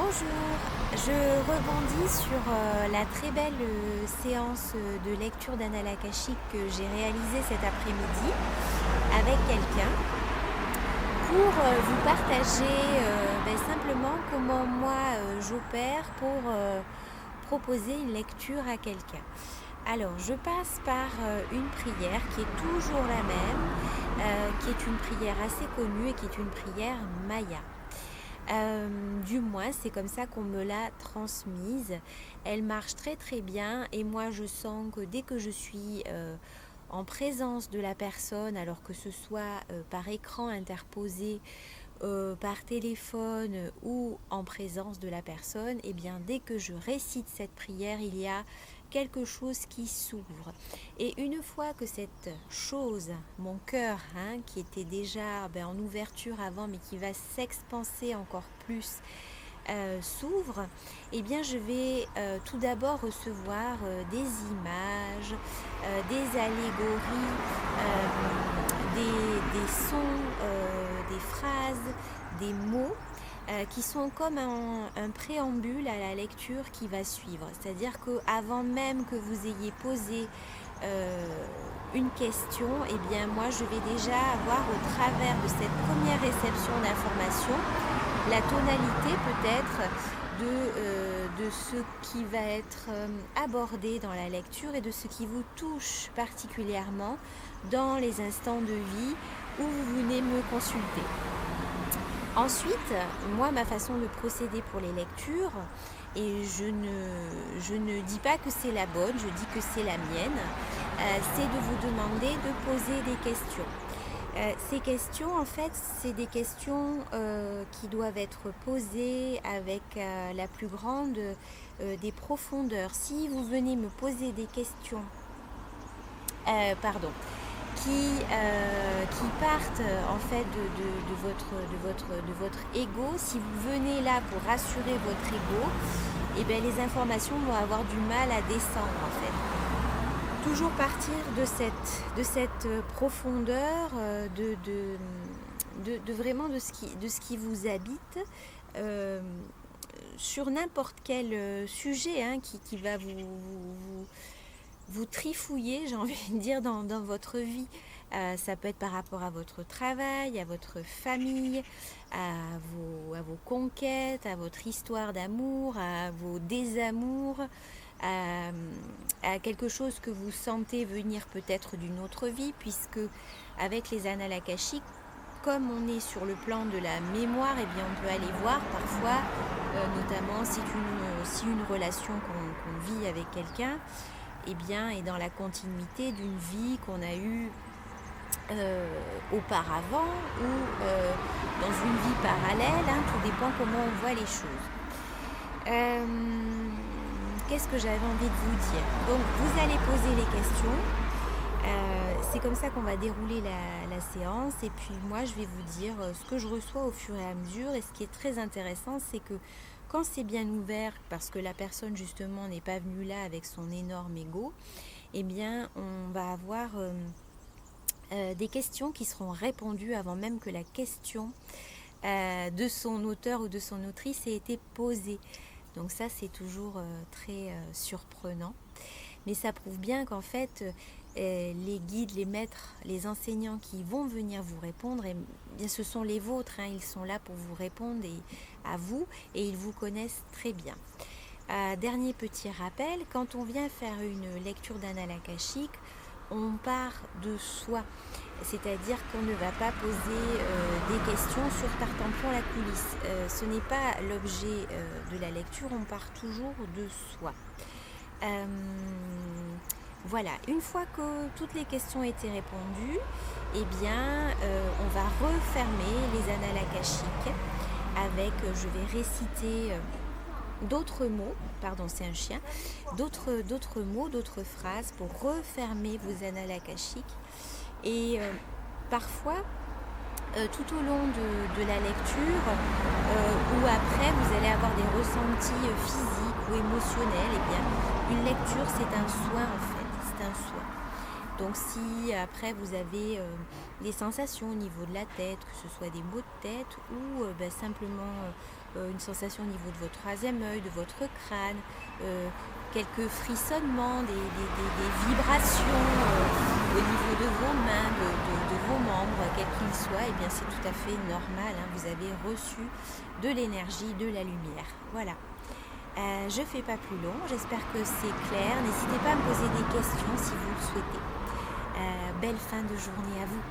Bonjour, je rebondis sur la très belle séance de lecture d'Annales Akashiques que j'ai réalisée cet après-midi avec quelqu'un pour vous partager simplement comment moi j'opère pour proposer une lecture à quelqu'un. Alors, je passe par une prière qui est toujours la même, qui est une prière assez connue et qui est une prière maya. Du moins, c'est comme ça qu'on me l'a transmise. Elle marche très très bien et moi je sens que dès que je suis en présence de la personne, alors que ce soit par écran interposé, par téléphone ou en présence de la personne, et bien dès que je récite cette prière, il y a quelque chose qui s'ouvre. Et une fois que cette chose, mon cœur, qui était déjà en ouverture avant, mais qui va s'expanser encore plus, s'ouvre, et bien je vais tout d'abord recevoir des images, des allégories, des sons, des phrases, des mots qui sont comme un préambule à la lecture qui va suivre. C'est-à-dire qu'avant même que vous ayez posé une question, et bien moi je vais déjà avoir au travers de cette première réception d'informations la tonalité peut-être de ce qui va être abordé dans la lecture et de ce qui vous touche particulièrement dans les instants de vie où vous venez me consulter. Ensuite, moi, ma façon de procéder pour les lectures, et je ne dis pas que c'est la bonne, je dis que c'est la mienne, c'est de vous demander de poser des questions. Ces questions, en fait, c'est des questions qui doivent être posées avec la plus grande des profondeurs. Si vous venez me poser des questions, qui partent en fait de votre ego, si vous venez là pour rassurer votre ego, et bien les informations vont avoir du mal à descendre en fait. Toujours partir de cette profondeur, de vraiment de ce qui vous habite, sur n'importe quel sujet qui va vous trifouiller, j'ai envie de dire, dans votre vie. Ça peut être par rapport à votre travail, à votre famille, à vos conquêtes, à votre histoire d'amour, à vos désamours, à quelque chose que vous sentez venir peut-être d'une autre vie, puisque avec les annales akashiques, comme on est sur le plan de la mémoire, eh bien on peut aller voir parfois, notamment si une relation qu'on vit avec quelqu'un, eh bien, est dans la continuité d'une vie qu'on a eue auparavant ou dans une vie parallèle, tout dépend comment on voit les choses. Qu'est-ce que j'avais envie de vous dire? Donc vous allez poser les questions, c'est comme ça qu'on va dérouler la séance, et puis moi je vais vous dire ce que je reçois au fur et à mesure. Et ce qui est très intéressant, c'est que quand c'est bien ouvert, parce que la personne justement n'est pas venue là avec son énorme ego, eh bien on va avoir des questions qui seront répondues avant même que la question de son auteur ou de son autrice ait été posée. Donc ça, c'est toujours très surprenant. Mais ça prouve bien qu'en fait, les guides, les maîtres, les enseignants qui vont venir vous répondre, et bien, ce sont les vôtres, ils sont là pour vous répondre à vous, et ils vous connaissent très bien. Dernier petit rappel, quand on vient faire une lecture d'annales akashiques, on part de soi, c'est-à-dire qu'on ne va pas poser des questions sur Tartemplon la coulisse. Ce n'est pas l'objet de la lecture, on part toujours de soi. Voilà, une fois que toutes les questions ont été répondues, eh bien, on va refermer les annales akashiques avec, je vais réciter d'autres mots, pardon, c'est un chien, d'autres mots, d'autres phrases pour refermer vos annales akashiques. Et parfois, tout au long de la lecture ou après, vous allez avoir des ressentis physiques ou émotionnels. Et bien, une lecture, c'est un soin en fait, c'est un soin. Donc si après vous avez des sensations au niveau de la tête, que ce soit des maux de tête ou simplement une sensation au niveau de votre troisième œil, de votre crâne, quelques frissonnements, des vibrations au niveau de vos mains, de vos membres, quels qu'ils soient, et bien c'est tout à fait normal, hein, vous avez reçu de l'énergie, de la lumière. Voilà. Je ne fais pas plus long, j'espère que c'est clair. N'hésitez pas à me poser des questions si vous le souhaitez. Belle fin de journée à vous.